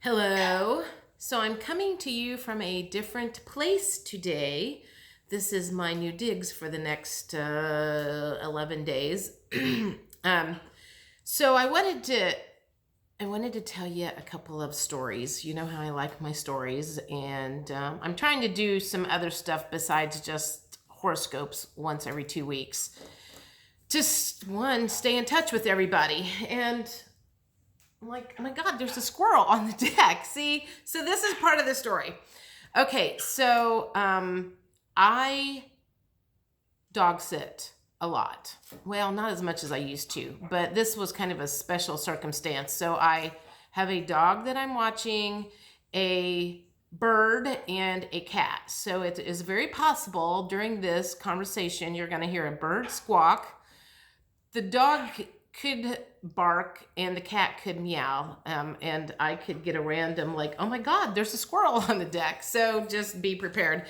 Hello. So I'm coming to you from a different place today. This is my new digs for the next 11 days. um, so I wanted to tell you a couple of stories. You know how I like my stories, and I'm trying to do some other stuff besides just horoscopes once every 2 weeks. Just one, stay in touch with everybody, and I'm like, oh my God, there's a squirrel on the deck. See? So this is part of the story. Okay, so I dog sit a lot. Well, not as much as I used to, but this was kind of a special circumstance. So I have a dog that I'm watching, a bird, and a cat. So it is very possible during this conversation you're going to hear a bird squawk, the dog could bark, and the cat could meow, and I could get a random like, oh my God, there's a squirrel on the deck. So just be prepared.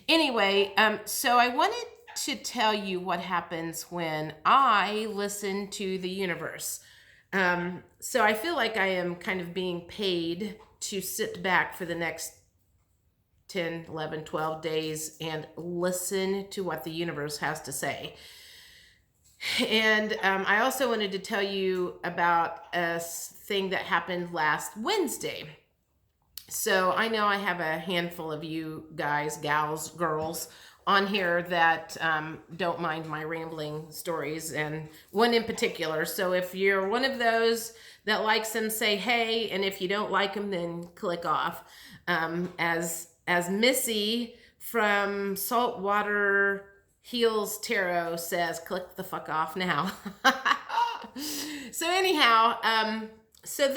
Anyway, so I wanted to tell you what happens when I listen to the universe. So I feel like I am kind of being paid to sit back for the next 10, 11, 12 days and listen to what the universe has to say. And I also wanted to tell you about a thing that happened last Wednesday. So I know I have a handful of you guys, gals, girls on here that don't mind my rambling stories, and one in particular. So if you're one of those that likes them, say hey, and if you don't like them, then click off. As Missy from Saltwater Heels Tarot says, click the fuck off now. So anyhow, so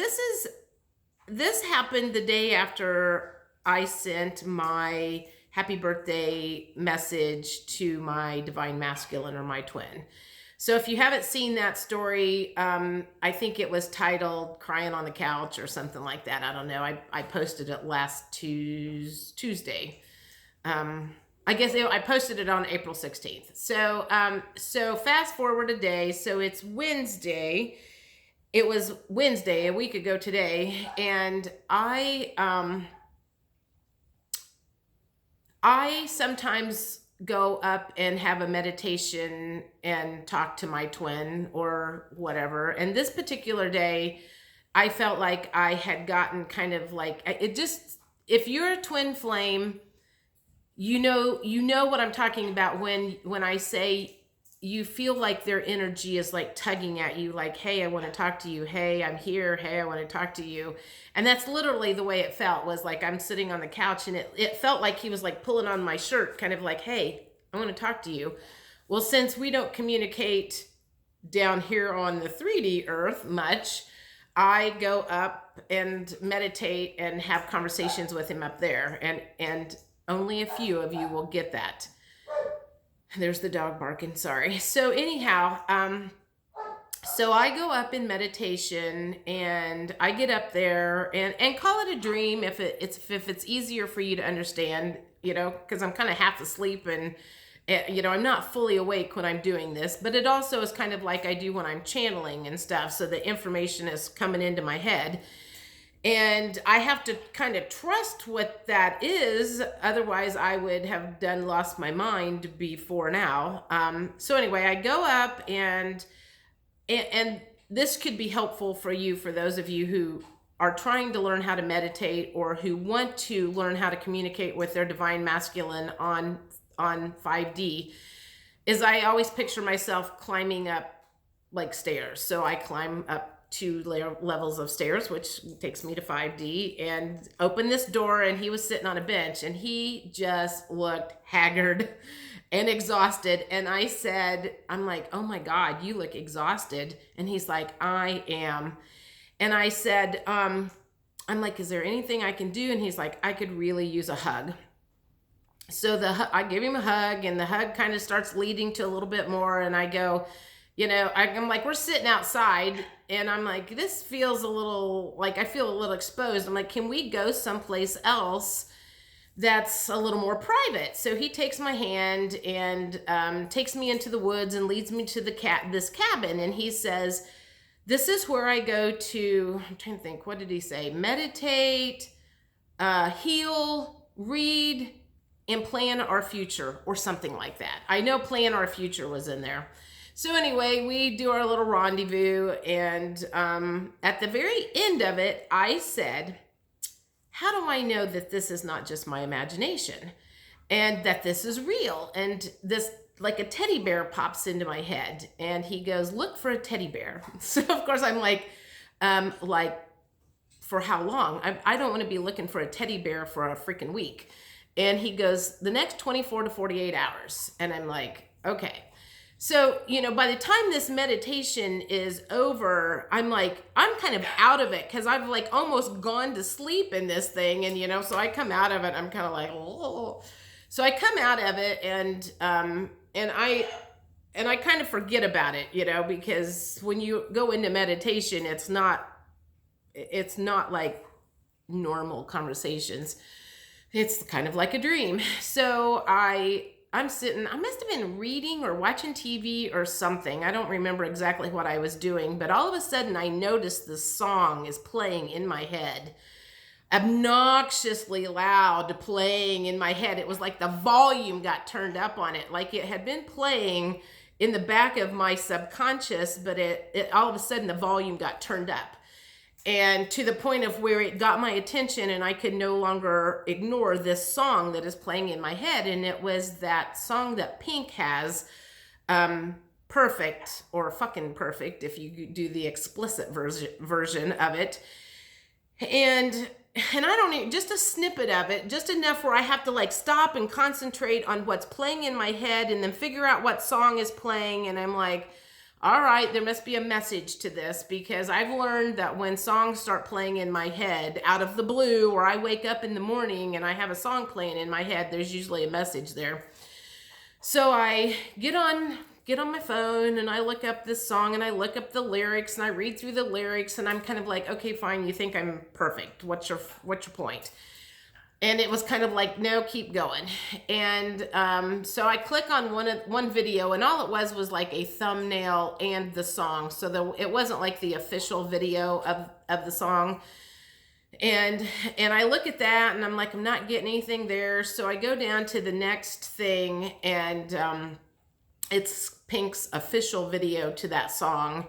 this happened the day after I sent my happy birthday message to my divine masculine, or my twin. So if you haven't seen that story, I think it was titled Crying on the Couch or something like that. I don't know. I posted it last Tuesday. I guess I posted it on April 16th. So fast forward a day. So it's Wednesday. It was Wednesday, a week ago today, and I sometimes go up and have a meditation and talk to my twin or whatever. And this particular day, I felt like I had gotten kind of like it just, if you're a twin flame, you know what I'm talking about when I say you feel like their energy is like tugging at you, like, hey, I want to talk to you, hey, I'm here, hey, I want to talk to you. And that's literally the way it felt, was like I'm sitting on the couch, and it felt like he was like pulling on my shirt, kind of like, hey, I want to talk to you. Well, since we don't communicate down here on the 3D earth much, I go up and meditate and have conversations with him up there, and only a few of you will get that. There's the dog barking, sorry. So anyhow, so I go up in meditation, and I get up there and call it a dream if it's easier for you to understand, because I'm kind of half asleep, and I'm not fully awake when I'm doing this, but it also is kind of like I do when I'm channeling and stuff, so the information is coming into my head. And I have to kind of trust what that is. Otherwise, I would have lost my mind before now. So anyway, I go up, and this could be helpful for you, for those of you who are trying to learn how to meditate, or who want to learn how to communicate with their divine masculine on 5D. Is I always picture myself climbing up like stairs. So I climb up 2 levels of stairs, which takes me to 5D, and open this door, and he was sitting on a bench, and he just looked haggard and exhausted. And I said, I'm like, oh my God, you look exhausted. And he's like, I am. And I said, I'm like, is there anything I can do? And he's like, I could really use a hug. So I give him a hug, and the hug kind of starts leading to a little bit more. And I go, I'm like, we're sitting outside, and I'm like, this feels a little, like, I feel a little exposed. I'm like, can we go someplace else that's a little more private? So he takes my hand and takes me into the woods and leads me to this cabin. And he says, This is where I go to, I'm trying to think, what did he say? Meditate, heal, read, and plan our future, or something like that. I know plan our future was in there. So anyway, we do our little rendezvous, and at the very end of it, I said, how do I know that this is not just my imagination and that this is real? And this, like a teddy bear pops into my head, and he goes, look for a teddy bear. So of course I'm like, for how long? I don't want to be looking for a teddy bear for a freaking week. And he goes, the next 24 to 48 hours. And I'm like, okay. So, you know, by the time this meditation is over, I'm kind of out of it, because I've like almost gone to sleep in this thing. And, you know, so I come out of it, I'm kind of like, oh. So I come out of it, and I kind of forget about it, you know, because when you go into meditation, it's not like normal conversations. It's kind of like a dream. So I'm sitting, I must have been reading or watching TV or something. I don't remember exactly what I was doing, but all of a sudden I noticed the song is playing in my head, obnoxiously loud, playing in my head. It was like the volume got turned up on it, like it had been playing in the back of my subconscious, but it all of a sudden the volume got turned up. And to the point of where it got my attention, and I could no longer ignore this song that is playing in my head. And it was that song that Pink has, Perfect, or Fucking Perfect, if you do the explicit version of it. And I don't need, just a snippet of it, just enough where I have to like stop and concentrate on what's playing in my head, and then figure out what song is playing. And I'm like, all right, there must be a message to this, because I've learned that when songs start playing in my head out of the blue, or I wake up in the morning and I have a song playing in my head, there's usually a message there. So I get on my phone, and I look up this song, and I look up the lyrics, and I read through the lyrics, and I'm kind of like, okay, fine, you think I'm perfect. What's your point? And it was kind of like, no, keep going. And so I click on one video, and all it was like a thumbnail and the song. So it wasn't like the official video of the song. And I look at that, and I'm like, I'm not getting anything there. So I go down to the next thing, and it's Pink's official video to that song.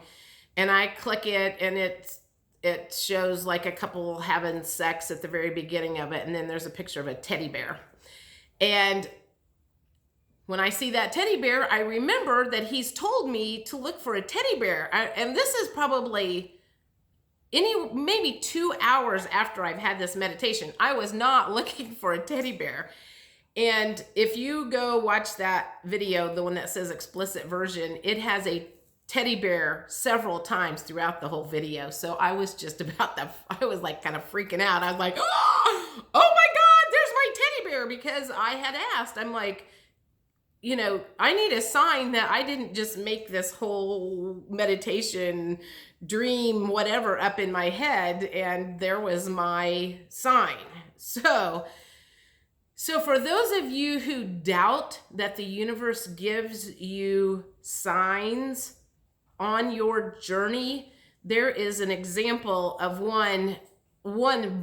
And I click it, and it shows like a couple having sex at the very beginning of it. And then there's a picture of a teddy bear. And when I see that teddy bear, I remember that he's told me to look for a teddy bear. And this is probably maybe 2 hours after I've had this meditation. I was not looking for a teddy bear. And if you go watch that video, the one that says explicit version, it has a teddy bear several times throughout the whole video. So I was just I was like kind of freaking out. I was like, oh my God, there's my teddy bear. Because I had asked, I'm like, you know, I need a sign that I didn't just make this whole meditation dream, whatever, up in my head. And there was my sign. So for those of you who doubt that the universe gives you signs on your journey, there is an example of one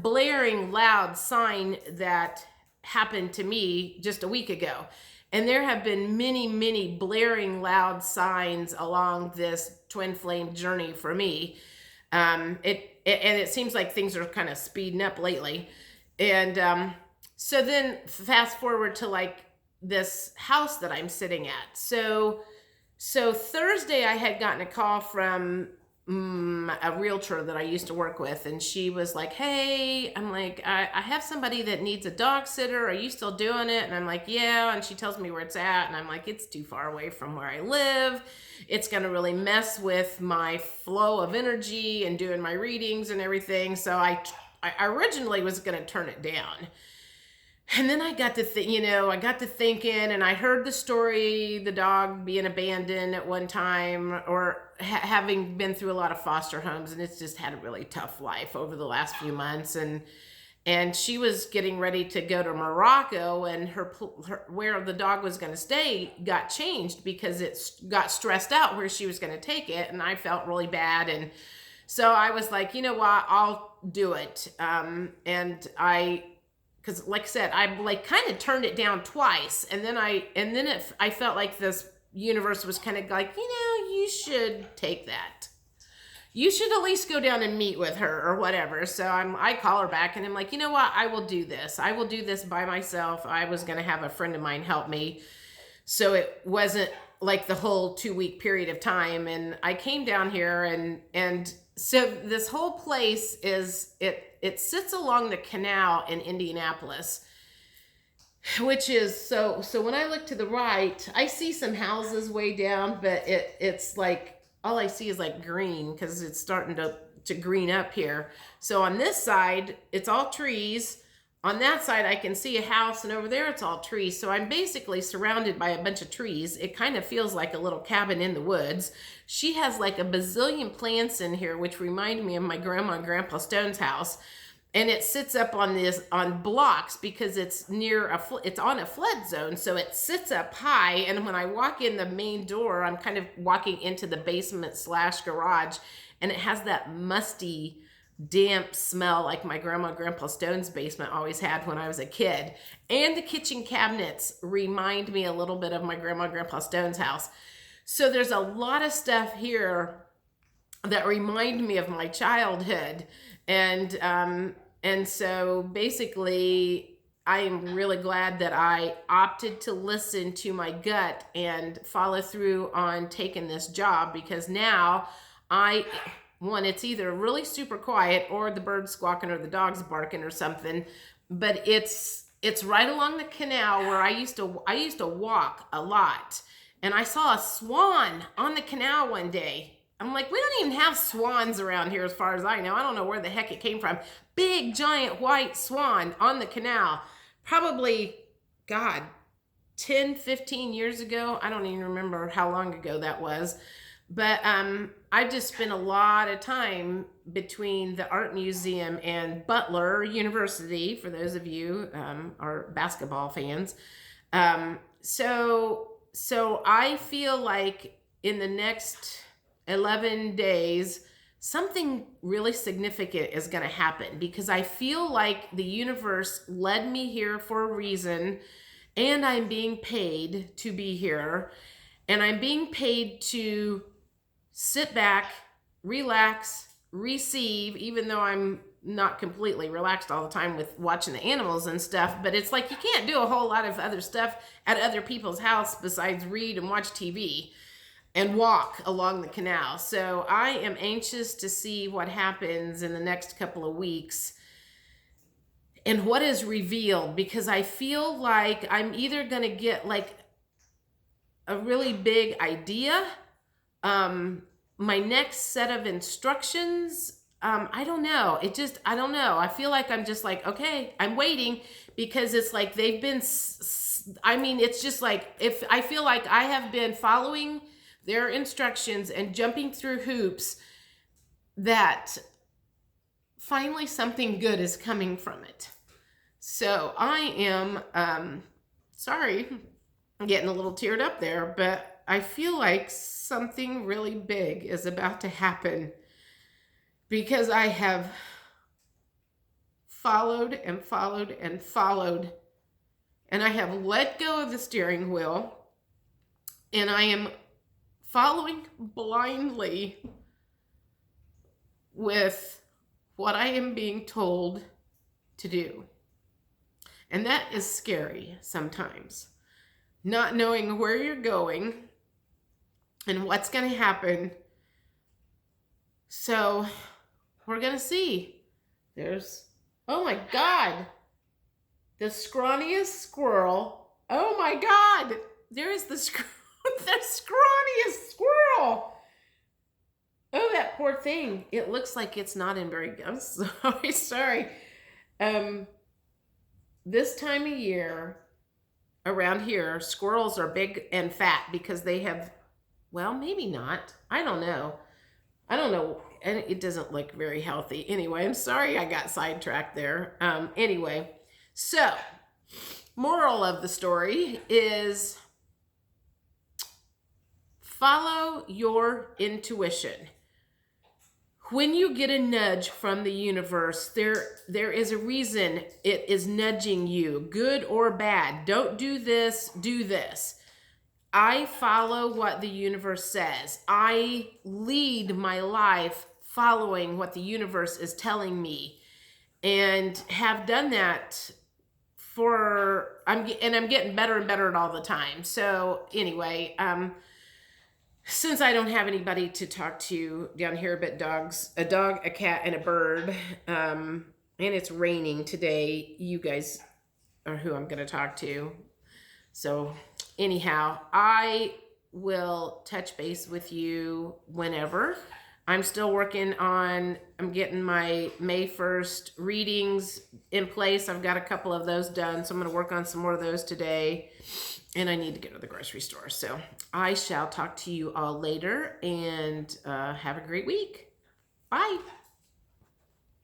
blaring loud sign that happened to me just a week ago. And there have been many, many blaring loud signs along this twin flame journey for me. It seems like things are kind of speeding up lately. And so then fast forward to like this house that I'm sitting at. So Thursday I had gotten a call from a realtor that I used to work with, and she was like, hey, I'm like, I have somebody that needs a dog sitter. Are you still doing it? And I'm like, yeah. And she tells me where it's at, and I'm like, it's too far away from where I live. It's going to really mess with my flow of energy and doing my readings and everything. So I originally was going to turn it down. And then I got to thinking, and I heard the story, the dog being abandoned at one time, or having been through a lot of foster homes, and it's just had a really tough life over the last few months. And and she was getting ready to go to Morocco, and her where the dog was going to stay got changed because it got stressed out where she was going to take it, and I felt really bad. And so I was like, you know what, I'll do it. And I, because like I said, I like kind of turned it down twice, and then I felt like this universe was kind of like, you should take that. You should at least go down and meet with her or whatever. So I call her back, and I'm like, you know what? I will do this. I will do this by myself. I was going to have a friend of mine help me, so it wasn't like the whole 2-week period of time. And I came down here, and so this whole place it sits along the canal in Indianapolis, which is so when I look to the right, I see some houses way down, but it's like, all I see is like green because it's starting to green up here. So on this side, it's all trees. On that side, I can see a house, and over there, it's all trees. So I'm basically surrounded by a bunch of trees. It kind of feels like a little cabin in the woods. She has like a bazillion plants in here, which remind me of my grandma and grandpa Stone's house. And it sits up on blocks because it's it's on a flood zone. So it sits up high. And when I walk in the main door, I'm kind of walking into the basement / garage, and it has that musty, damp smell like my grandma and grandpa Stone's basement always had when I was a kid. And the kitchen cabinets remind me a little bit of my grandma and grandpa Stone's house. So there's a lot of stuff here that remind me of my childhood. And so basically, I am really glad that I opted to listen to my gut and follow through on taking this job, because now it's either really super quiet or the birds squawking or the dogs barking or something, but it's right along the canal where I used to walk a lot, and I saw a swan on the canal one day. I'm like, we don't even have swans around here as far as I know. I don't know where the heck it came from. Big, giant white swan on the canal. Probably, God, 10, 15 years ago. I don't even remember how long ago that was. But I've just spent a lot of time between the art museum and Butler University, for those of you are basketball fans. So I feel like in the next 11 days, something really significant is going to happen, because I feel like the universe led me here for a reason, and I'm being paid to be here, and I'm being paid to sit back, relax, receive, even though I'm not completely relaxed all the time with watching the animals and stuff. But it's like you can't do a whole lot of other stuff at other people's house besides read and watch TV and walk along the canal. So I am anxious to see what happens in the next couple of weeks and what is revealed, because I feel like I'm either going to get like a really big idea, my next set of instructions, I don't know. I don't know. I feel like I'm just like, okay, I'm waiting, because it's like they've been, it's just like, if I feel like I have been following their instructions and jumping through hoops, that finally something good is coming from it. So I am, sorry, I'm getting a little teared up there, but I feel like something really big is about to happen, because I have followed and followed and followed, and I have let go of the steering wheel, and I am following blindly with what I am being told to do. And that is scary sometimes, not knowing where you're going and what's going to happen. So we're going to see. Oh my God, the scrawniest squirrel. Oh my God, there is the scrawniest squirrel. Oh, that poor thing. It looks like it's not in very good. I'm sorry. This time of year around here, squirrels are big and fat because they have, well, maybe not. I don't know. and it doesn't look very healthy. Anyway, I'm sorry I got sidetracked there. Anyway, so moral of the story is follow your intuition. When you get a nudge from the universe, there is a reason it is nudging you, good or bad. Don't do this, do this. I follow what the universe says. I lead my life following what the universe is telling me, and have done that I'm getting better and better at all the time. So anyway, since I don't have anybody to talk to down here but a dog, a cat, and a bird, and it's raining today, you guys are who I'm going to talk to. So anyhow, I will touch base with you whenever. I'm still working on, I'm getting my May 1st readings in place. I've got a couple of those done, so I'm going to work on some more of those today. And I need to go to the grocery store. So I shall talk to you all later, and have a great week. Bye.